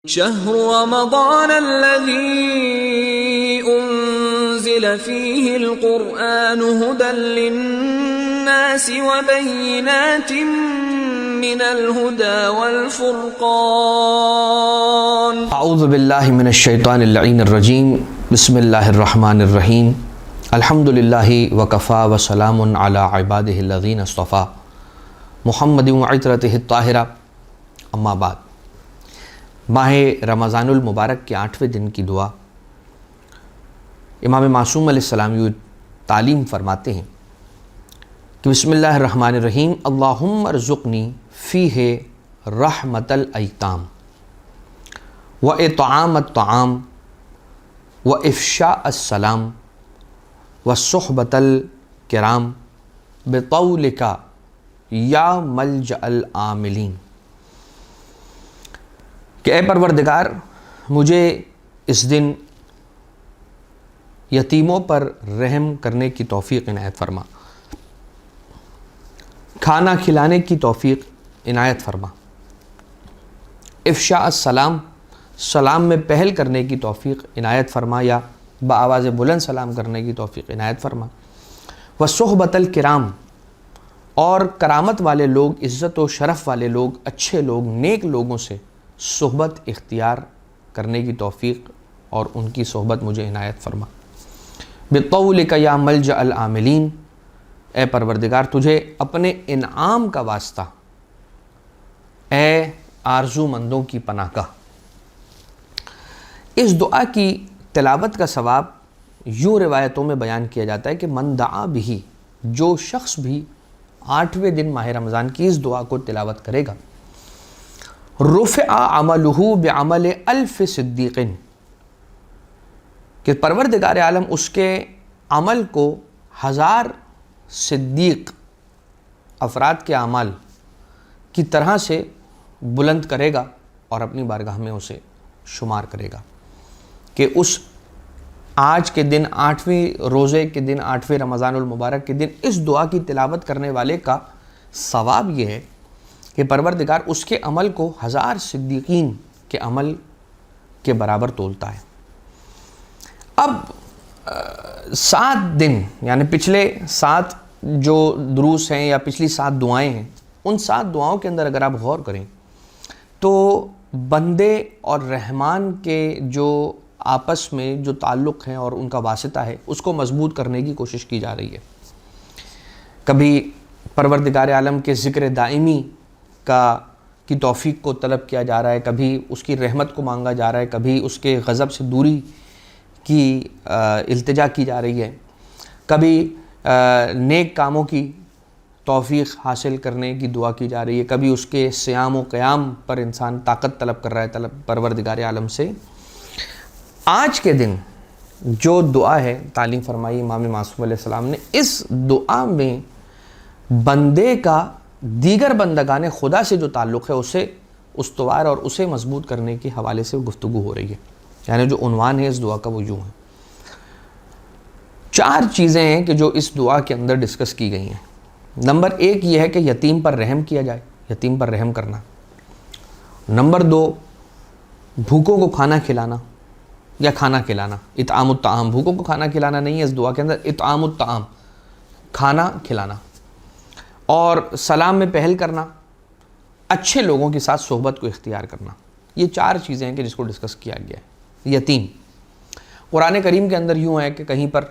شهر رمضان الذي أنزل فيه القرآن هدى للناس وبينات من الهدى والفرقان اعوذ باللہ من الشیطان اللعین الرجیم بسم اللہ الرحمن الرحیم الحمد للہ وکفا وسلام علی عبادہ الذین اصطفیٰ محمد وعطرتہ الطاہرہ اما بعد۔ ماہ رمضان المبارک کے 8ویں دن کی دعا امام معصوم علیہ السلام یہ تعلیم فرماتے ہیں کہ بسم اللہ الرحمن الرحیم اللہم ارزقنی فیہ رحمت الایتام و اطعام الطعام و افشاء السلام و صحبت الکرام بطولک یا ملجأ العاملین، کہ اے پروردگار مجھے اس دن یتیموں پر رحم کرنے کی توفیق عنایت فرما، کھانا کھلانے کی توفیق عنایت فرما، افشاء السلام سلام میں پہل کرنے کی توفیق عنایت فرما یا بآواز بلند سلام کرنے کی توفیق عنایت فرما، وصحبت الکرام اور کرامت والے لوگ، عزت و شرف والے لوگ، اچھے لوگ، نیک لوگوں سے صحبت اختیار کرنے کی توفیق اور ان کی صحبت مجھے عنایت فرما، بطولک یا ملجأ العاملین، اے پروردگار تجھے اپنے انعام کا واسطہ، اے آرزو مندوں کی پناہ گاہ۔ اس دعا کی تلاوت کا ثواب یوں روایتوں میں بیان کیا جاتا ہے کہ من دعا بھی، جو شخص بھی 8ویں دن ماہ رمضان کی اس دعا کو تلاوت کرے گا، رفع عملہ بعمل الف صدیق، کہ پروردگار عالم اس کے عمل کو 1000 صدیق افراد کے اعمال کی طرح سے بلند کرے گا اور اپنی بارگاہ میں اسے شمار کرے گا، کہ اس آج کے دن 8ویں روزے کے دن 8ویں رمضان المبارک کے دن اس دعا کی تلاوت کرنے والے کا ثواب یہ ہے کہ پروردگار اس کے عمل کو 1000 صدیقین کے عمل کے برابر تولتا ہے۔ اب 7 دن یعنی پچھلے 7 جو دروس ہیں یا پچھلی 7 دعائیں ہیں، ان 7 دعاؤں کے اندر اگر آپ غور کریں تو بندے اور رحمان کے جو آپس میں جو تعلق ہیں اور ان کا واسطہ ہے اس کو مضبوط کرنے کی کوشش کی جا رہی ہے۔ کبھی پروردگار عالم کے ذکر دائمی کی توفیق کو طلب کیا جا رہا ہے، کبھی اس کی رحمت کو مانگا جا رہا ہے، کبھی اس کے غضب سے دوری کی التجا کی جا رہی ہے، کبھی نیک کاموں کی توفیق حاصل کرنے کی دعا کی جا رہی ہے، کبھی اس کے صیام و قیام پر انسان طاقت طلب کر رہا ہے پروردگار عالم سے۔ آج کے دن جو دعا ہے تعلیم فرمائی امام معصوم علیہ السلام نے، اس دعا میں بندے کا دیگر بندگان خدا سے جو تعلق ہے اسے استوار اور اسے مضبوط کرنے کے حوالے سے گفتگو ہو رہی ہے، یعنی جو عنوان ہے اس دعا کا وہ یوں ہے۔ 4 چیزیں ہیں کہ جو اس دعا کے اندر ڈسکس کی گئی ہیں۔ نمبر 1 یہ ہے کہ یتیم پر رحم کیا جائے، یتیم پر رحم کرنا۔ نمبر 2 بھوکوں کو کھانا کھلانا یا کھانا کھلانا، اطعام الطعام، بھوکوں کو کھانا کھلانا نہیں ہے اس دعا کے اندر، اطعام الطعام، کھانا کھلانا، اور سلام میں پہل کرنا، اچھے لوگوں کے ساتھ صحبت کو اختیار کرنا۔ یہ 4 چیزیں ہیں کہ جس کو ڈسکس کیا گیا ہے۔ یتیم قرآن کریم کے اندر یوں ہے کہ کہیں پر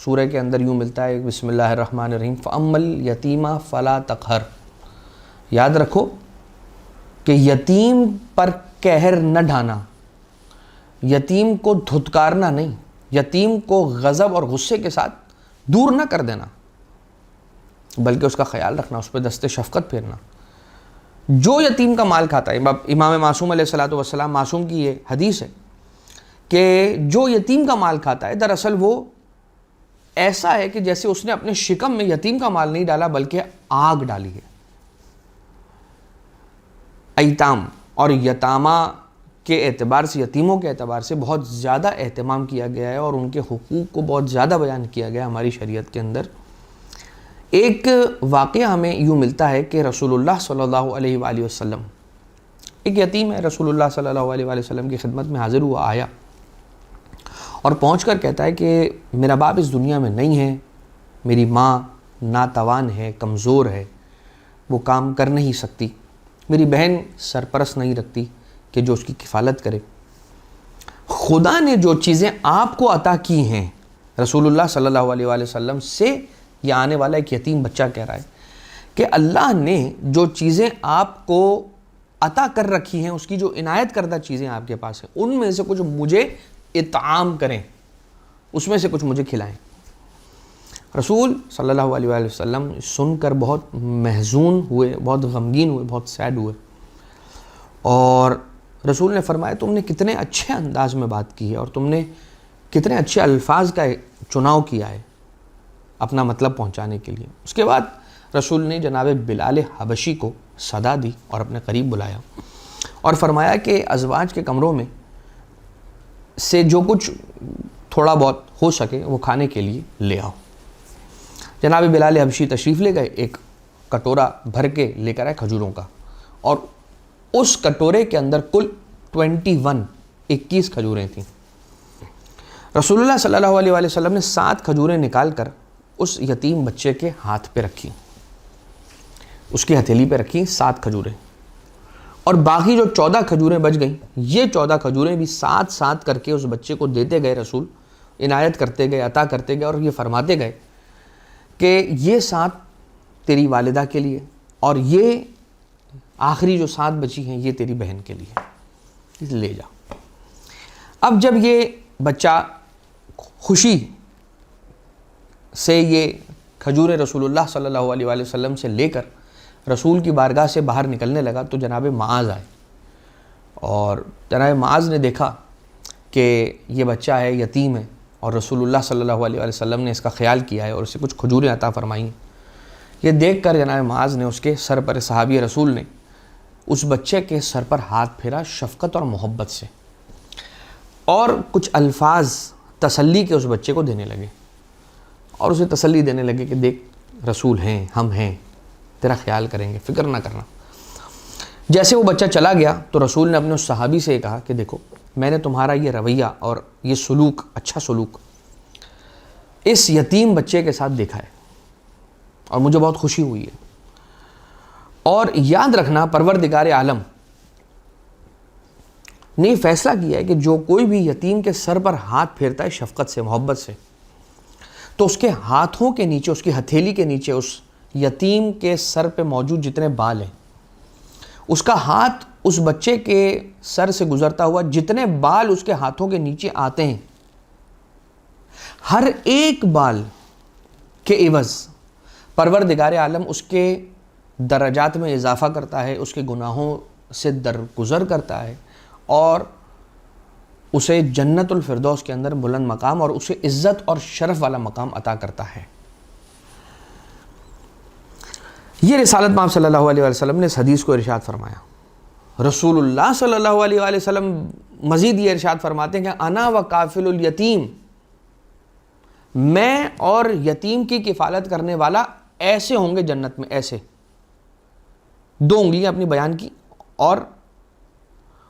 سورہ کے اندر یوں ملتا ہے بسم اللہ الرحمن الرحیم فَأَمَّا الْيَتِيمَ فَلَا تَقْهَرْ، یاد رکھو کہ یتیم پر قہر نہ ڈھانا، یتیم کو دھتکارنا نہیں، یتیم کو غضب اور غصے کے ساتھ دور نہ کر دینا، بلکہ اس کا خیال رکھنا، اس پہ دست شفقت پھیرنا۔ جو یتیم کا مال کھاتا ہے، امام معصوم علیہ السلام معصوم کی یہ حدیث ہے کہ جو یتیم کا مال کھاتا ہے دراصل وہ ایسا ہے کہ جیسے اس نے اپنے شکم میں یتیم کا مال نہیں ڈالا بلکہ آگ ڈالی ہے۔ ایتام اور یتامہ کے اعتبار سے، یتیموں کے اعتبار سے بہت زیادہ اہتمام کیا گیا ہے اور ان کے حقوق کو بہت زیادہ بیان کیا گیا ہماری شریعت کے اندر۔ ایک واقعہ ہمیں یوں ملتا ہے کہ رسول اللہ صلی اللہ علیہ وآلہ وسلم ایک یتیم ہے، رسول اللہ صلی اللہ علیہ وآلہ وسلم کی خدمت میں حاضر ہوا، آیا اور پہنچ کر کہتا ہے کہ میرا باپ اس دنیا میں نہیں ہے، میری ماں ناتوان ہے، کمزور ہے، وہ کام کر نہیں سکتی، میری بہن سرپرست نہیں رکھتی کہ جو اس کی کفالت کرے، خدا نے جو چیزیں آپ کو عطا کی ہیں، رسول اللہ صلی اللہ علیہ وآلہ وسلم سے یہ آنے والا ایک یتیم بچہ کہہ رہا ہے کہ اللہ نے جو چیزیں آپ کو عطا کر رکھی ہیں، اس کی جو عنایت کردہ چیزیں آپ کے پاس ہیں، ان میں سے کچھ مجھے اطعام کریں، اس میں سے کچھ مجھے کھلائیں۔ رسول صلی اللہ علیہ وآلہ وسلم سن کر بہت محزون ہوئے، بہت غمگین ہوئے، بہت سیڈ ہوئے، اور رسول نے فرمایا تم نے کتنے اچھے انداز میں بات کی ہے اور تم نے کتنے اچھے الفاظ کا چناؤ کیا ہے اپنا مطلب پہنچانے کے لیے۔ اس کے بعد رسول نے جناب بلال حبشی کو صدا دی اور اپنے قریب بلایا اور فرمایا کہ ازواج کے کمروں میں سے جو کچھ تھوڑا بہت ہو سکے وہ کھانے کے لیے لے آؤ۔ جناب بلال حبشی تشریف لے گئے، ایک کٹورا بھر کے لے کر آئے کھجوروں کا، اور اس کٹورے کے اندر کل 21 کھجوریں تھیں۔ رسول اللہ صلی اللہ علیہ وآلہ وسلم نے 7 کھجوریں نکال کر اس یتیم بچے کے ہاتھ پہ رکھی، اس کی ہتھیلی پہ رکھی 7 کھجوریں، اور باقی جو 14 کھجوریں بچ گئیں، یہ 14 کھجوریں بھی 7 کر کے اس بچے کو دیتے گئے رسول، عنایت کرتے گئے، عطا کرتے گئے، اور یہ فرماتے گئے کہ یہ 7 تیری والدہ کے لیے، اور یہ آخری جو 7 بچی ہیں یہ تیری بہن کے لیے، لے جا۔ اب جب یہ بچہ خوشی سے یہ کھجوریں رسول اللہ صلی اللہ علیہ وآلہ وسلم سے لے کر رسول کی بارگاہ سے باہر نکلنے لگا تو جناب معاذ آئے، اور جناب معاذ نے دیکھا کہ یہ بچہ ہے، یتیم ہے، اور رسول اللہ صلی اللہ علیہ وآلہ وسلم نے اس کا خیال کیا ہے اور اسے کچھ کھجوریں عطا فرمائیں۔ یہ دیکھ کر جناب معاذ نے اس کے سر پر، صحابی رسول نے اس بچے کے سر پر ہاتھ پھیرا شفقت اور محبت سے، اور کچھ الفاظ تسلی کے اس بچے کو دینے لگے، اور اسے تسلی دینے لگے کہ دیکھ رسول ہیں، ہم ہیں، تیرا خیال کریں گے، فکر نہ کرنا۔ جیسے وہ بچہ چلا گیا تو رسول نے اپنے اس صحابی سے کہا کہ دیکھو میں نے تمہارا یہ رویہ اور یہ سلوک، اچھا سلوک اس یتیم بچے کے ساتھ دیکھا ہے اور مجھے بہت خوشی ہوئی ہے، اور یاد رکھنا پروردگار عالم نے یہ فیصلہ کیا ہے کہ جو کوئی بھی یتیم کے سر پر ہاتھ پھیرتا ہے شفقت سے، محبت سے، تو اس کے ہاتھوں کے نیچے، اس کی ہتھیلی کے نیچے، اس یتیم کے سر پہ موجود جتنے بال ہیں، اس کا ہاتھ اس بچے کے سر سے گزرتا ہوا جتنے بال اس کے ہاتھوں کے نیچے آتے ہیں، ہر ایک بال کے عوض پروردگار عالم اس کے درجات میں اضافہ کرتا ہے، اس کے گناہوں سے درگزر کرتا ہے، اور اسے جنت الفردوس کے اندر بلند مقام اور اسے عزت اور شرف والا مقام عطا کرتا ہے۔ یہ رسالت مآب صلی اللہ علیہ وسلم نے اس حدیث کو ارشاد فرمایا۔ رسول اللہ صلی اللہ علیہ وسلم مزید یہ ارشاد فرماتے ہیں کہ انا و کافل الیتیم، میں اور یتیم کی کفالت کرنے والا ایسے ہوں گے جنت میں، ایسے 2 انگلیاں اپنی بیان کی اور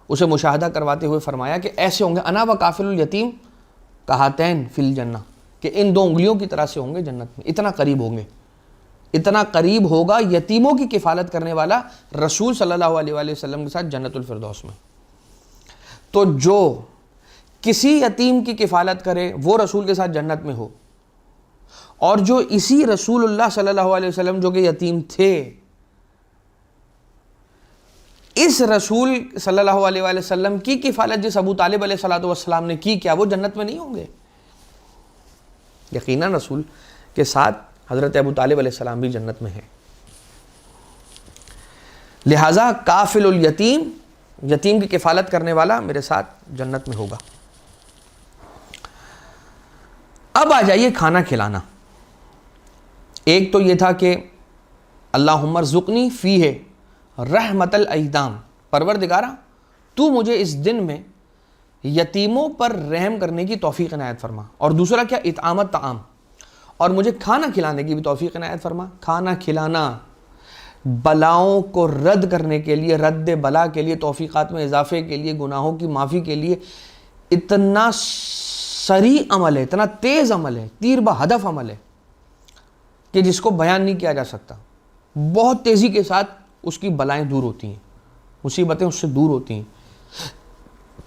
اسے مشاہدہ کرواتے ہوئے فرمایا کہ ایسے ہوں گے، انا و کافل الیتیم کہاتین فی الجنہ، کہ ان 2 انگلیوں کی طرح سے ہوں گے جنت میں، اتنا قریب ہوں گے، اتنا قریب ہوگا یتیموں کی کفالت کرنے والا رسول صلی اللہ علیہ وآلہ وسلم کے ساتھ جنت الفردوس میں۔ تو جو کسی یتیم کی کفالت کرے وہ رسول کے ساتھ جنت میں ہو، اور جو اسی رسول اللہ صلی اللہ علیہ وسلم جو کہ یتیم تھے، اس رسول صلی اللہ علیہ وآلہ وسلم کی کفالت جس ابو طالب علیہ السلام نے کی، کیا وہ جنت میں نہیں ہوں گے؟ یقیناً رسول کے ساتھ حضرت ابو طالب علیہ السلام بھی جنت میں ہیں۔ لہٰذا کافل الیتیم، یتیم کی کفالت کرنے والا میرے ساتھ جنت میں ہوگا۔ اب آ جائیے کھانا کھلانا۔ ایک تو یہ تھا کہ اللہم ارزقنی فیہ رحمت الایتام، پروردگارہ تو مجھے اس دن میں یتیموں پر رحم کرنے کی توفیق عنایت فرما، اور دوسرا کیا، اطعامت طعام، اور مجھے کھانا کھلانے کی بھی توفیق عنایت فرما۔ کھانا کھلانا بلاؤں کو رد کرنے کے لیے، رد بلا کے لیے، توفیقات میں اضافے کے لیے، گناہوں کی معافی کے لیے اتنا سریع عمل ہے، اتنا تیز عمل ہے، تیر بہدف عمل ہے کہ جس کو بیان نہیں کیا جا سکتا. بہت تیزی کے ساتھ اس کی بلائیں دور ہوتی ہیں، مصیبتیں اس سے دور ہوتی ہیں.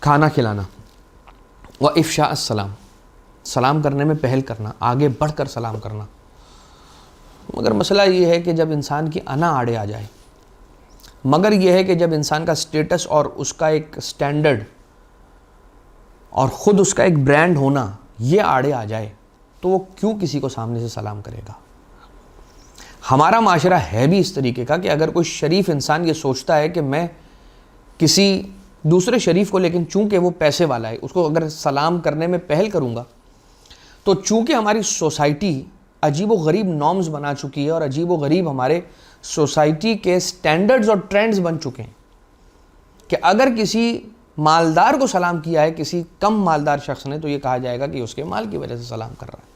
کھانا کھلانا، وَإِفْشَاءَ السَّلَامِ، سلام کرنے میں پہل کرنا، آگے بڑھ کر سلام کرنا. مگر مسئلہ یہ ہے کہ جب انسان کی انا آڑے آ جائے، مگر یہ ہے کہ جب انسان کا سٹیٹس اور اس کا ایک سٹینڈرڈ اور خود اس کا ایک برانڈ ہونا یہ آڑے آ جائے تو وہ کیوں کسی کو سامنے سے سلام کرے گا. ہمارا معاشرہ ہے بھی اس طریقے کا کہ اگر کوئی شریف انسان یہ سوچتا ہے کہ میں کسی دوسرے شریف کو، لیکن چونکہ وہ پیسے والا ہے، اس کو اگر سلام کرنے میں پہل کروں گا تو چونکہ ہماری سوسائٹی عجیب و غریب نارمز بنا چکی ہے اور عجیب و غریب ہمارے سوسائٹی کے سٹینڈرڈز اور ٹرینڈز بن چکے ہیں کہ اگر کسی مالدار کو سلام کیا ہے کسی کم مالدار شخص نے تو یہ کہا جائے گا کہ اس کے مال کی وجہ سے سلام کر رہا ہے.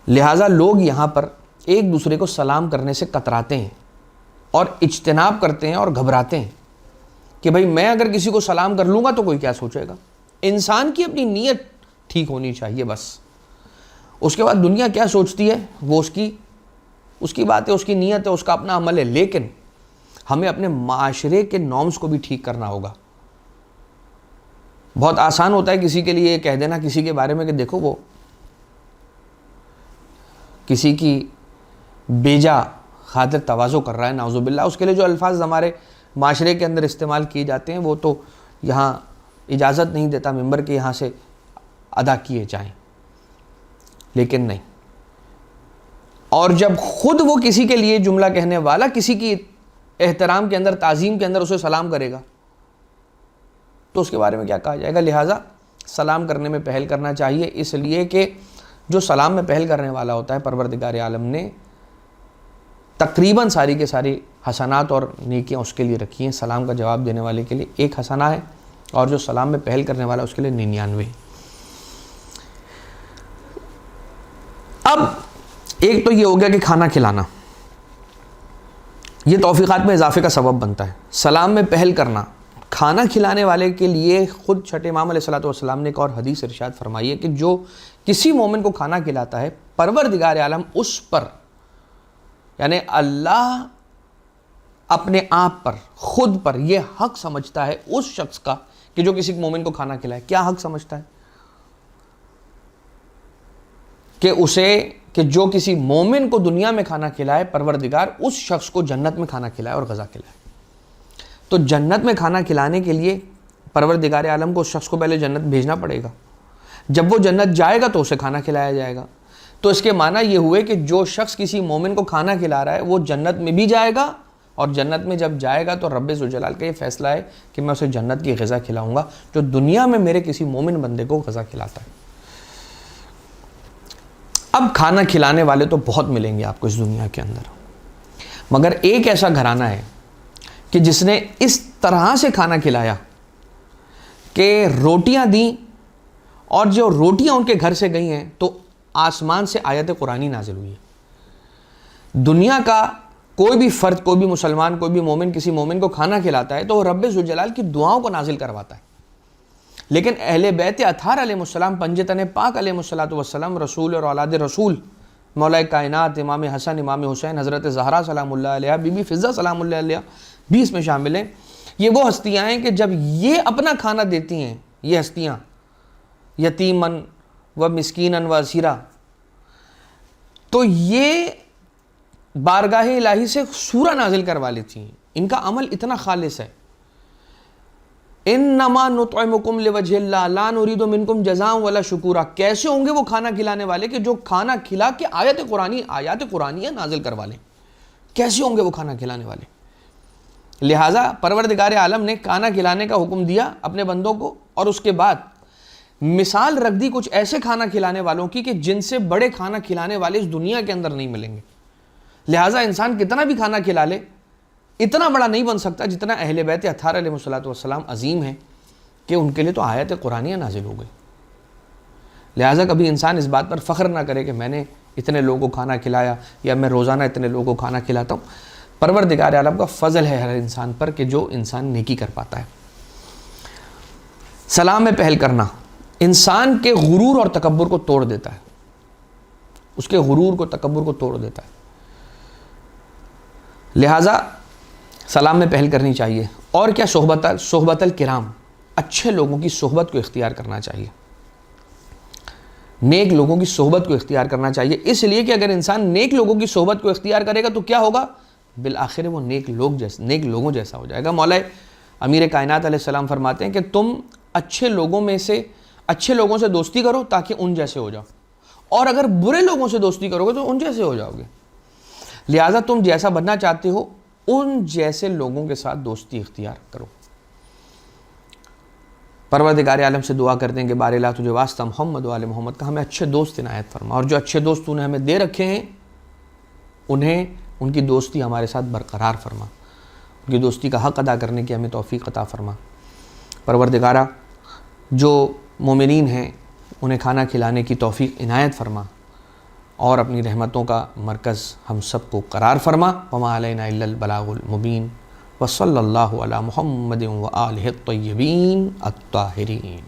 لہٰذا لوگ یہاں پر ایک دوسرے کو سلام کرنے سے کتراتے ہیں اور اجتناب کرتے ہیں اور گھبراتے ہیں کہ بھئی میں اگر کسی کو سلام کر لوں گا تو کوئی کیا سوچے گا. انسان کی اپنی نیت ٹھیک ہونی چاہیے بس. اس کے بعد دنیا کیا سوچتی ہے وہ اس کی بات ہے، اس کی نیت ہے، اس کا اپنا عمل ہے. لیکن ہمیں اپنے معاشرے کے نارمز کو بھی ٹھیک کرنا ہوگا. بہت آسان ہوتا ہے کسی کے لیے یہ کہہ دینا کسی کے بارے میں کہ دیکھو وہ کسی کی بیجا خاطر تواضع کر رہا ہے، نعوذ باللہ. اس کے لیے جو الفاظ ہمارے معاشرے کے اندر استعمال کیے جاتے ہیں وہ تو یہاں اجازت نہیں دیتا ممبر کے یہاں سے ادا کیے جائیں، لیکن نہیں. اور جب خود وہ کسی کے لیے جملہ کہنے والا کسی کی احترام کے اندر، تعظیم کے اندر اسے سلام کرے گا تو اس کے بارے میں کیا کہا جائے گا. لہٰذا سلام کرنے میں پہل کرنا چاہیے، اس لیے کہ جو سلام میں پہل کرنے والا ہوتا ہے پروردگار عالم نے تقریباً ساری کے ساری حسنات اور نیکیاں اس کے لیے رکھی ہیں. سلام کا جواب دینے والے کے لیے 1 حسنہ ہے اور جو سلام میں پہل کرنے والا اس کے لیے 99. اب ایک تو یہ ہو گیا کہ کھانا کھلانا یہ توفیقات میں اضافے کا سبب بنتا ہے. سلام میں پہل کرنا کھانا کھلانے والے کے لیے خود چھٹے امام علیہ الصلوۃ والسلام نے ایک اور حدیث ارشاد فرمائی ہے کہ جو کسی مومن کو کھانا کھلاتا ہے پروردگار عالم اس پر، یعنی اللہ اپنے آپ پر، خود پر یہ حق سمجھتا ہے اس شخص کا کہ جو کسی مومن کو کھانا کھلائے. کیا حق سمجھتا ہے؟ کہ جو کسی مومن کو دنیا میں کھانا کھلائے پروردگار اس شخص کو جنت میں کھانا کھلائے اور غذا کھلائے. تو جنت میں کھانا کھلانے کے لیے پروردگار عالم کو اس شخص کو پہلے جنت بھیجنا پڑے گا. جب وہ جنت جائے گا تو اسے کھانا کھلایا جائے گا. تو اس کے معنی یہ ہوئے کہ جو شخص کسی مومن کو کھانا کھلا رہا ہے وہ جنت میں بھی جائے گا، اور جنت میں جب جائے گا تو رب ذوالجلال کا یہ فیصلہ ہے کہ میں اسے جنت کی غذا کھلاؤں گا جو دنیا میں میرے کسی مومن بندے کو غذا کھلاتا ہے. اب کھانا کھلانے والے تو بہت ملیں گے آپ کو اس دنیا کے اندر، مگر ایک ایسا گھرانہ ہے کہ جس نے اس طرح سے کھانا کھلایا کہ روٹیاں دیں، اور جو روٹیاں ان کے گھر سے گئی ہیں تو آسمان سے آیت قرآنی نازل ہوئی ہے. دنیا کا کوئی بھی فرد، کوئی بھی مسلمان، کوئی بھی مومن کسی مومن کو کھانا کھلاتا ہے تو وہ رب ذوالجلال کی دعاؤں کو نازل کرواتا ہے. لیکن اہل بیت اطہار علیہ السلام، پنجتن پاک علیہ السلام، رسول اور اولاد رسول، مولا کائنات امام حسن، امام حسین، حضرت زہرا سلام اللہ علیہ، بی بی فضہ سلام اللہ علیہ بھی اس میں شامل ہیں. یہ وہ ہستیاں ہیں کہ جب یہ اپنا کھانا دیتی ہیں، یہ ہستیاں یتیمن و مسکینن و اسیرا، تو یہ بارگاہ الہی سے سورہ نازل کروا لیتی ہیں. ان کا عمل اتنا خالص ہے. انما نطعمکم لوجہ اللہ لا نرید منکم جزاء ولا شکورا. کیسے ہوں گے وہ کھانا کھلانے والے کہ جو کھانا کھلا کے آیات قرآنیہ نازل کروا لیں؟ کیسے ہوں گے وہ کھانا کھلانے والے؟ لہٰذا پروردگار عالم نے کھانا کھلانے کا حکم دیا اپنے بندوں کو، اور اس کے بعد مثال رکھ دی کچھ ایسے کھانا کھلانے والوں کی کہ جن سے بڑے کھانا کھلانے والے اس دنیا کے اندر نہیں ملیں گے. لہٰذا انسان کتنا بھی کھانا کھلا لے اتنا بڑا نہیں بن سکتا جتنا اہل بیت اطہار علیہ السلام عظیم ہیں کہ ان کے لیے تو آیت قرآنیہ نازل ہو گئی. لہٰذا کبھی انسان اس بات پر فخر نہ کرے کہ میں نے اتنے لوگوں کو کھانا کھلایا یا میں روزانہ اتنے لوگوں کو کھانا کھلاتا ہوں. پروردگار عالم کا فضل ہے ہر انسان پر کہ جو انسان نیکی کر پاتا ہے. سلام میں پہل کرنا انسان کے غرور اور تکبر کو توڑ دیتا ہے, اس کے غرور کو تکبر کو توڑ دیتا ہے. لہٰذا سلام میں پہل کرنی چاہیے. اور کیا صحبت الکرام, اچھے لوگوں کی صحبت کو اختیار کرنا چاہیے, نیک لوگوں کی صحبت کو اختیار کرنا چاہیے. اس لیے کہ اگر انسان نیک لوگوں کی صحبت کو اختیار کرے گا تو کیا ہوگا, بالآخر وہ نیک لوگوں جیسا ہو جائے گا. مولا امیر کائنات علیہ السلام فرماتے ہیں کہ تم اچھے لوگوں سے دوستی کرو تاکہ ان جیسے ہو جاؤ, اور اگر برے لوگوں سے دوستی کرو گے تو ان جیسے ہو جاؤ گے. لہٰذا تم جیسا بننا چاہتے ہو ان جیسے لوگوں کے ساتھ دوستی اختیار کرو. پروردگار عالم سے دعا کرتے ہیں کہ بار الہ تجھے واسطہ محمد و آل محمد کا ہمیں اچھے دوست عنایت فرما, اور جو اچھے دوست نے ہمیں دے رکھے ہیں ان کی دوستی ہمارے ساتھ برقرار فرما, ان کی دوستی کا حق ادا کرنے کی ہمیں توفیق عطا فرما. پروردگارہ جو مومنین ہیں انہیں کھانا کھلانے کی توفیق عنایت فرما, اور اپنی رحمتوں کا مرکز ہم سب کو قرار فرما. وما علینا الا البلاغ المبین وصلی اللہ علی محمد و آلہ الطیبین الطاہرین.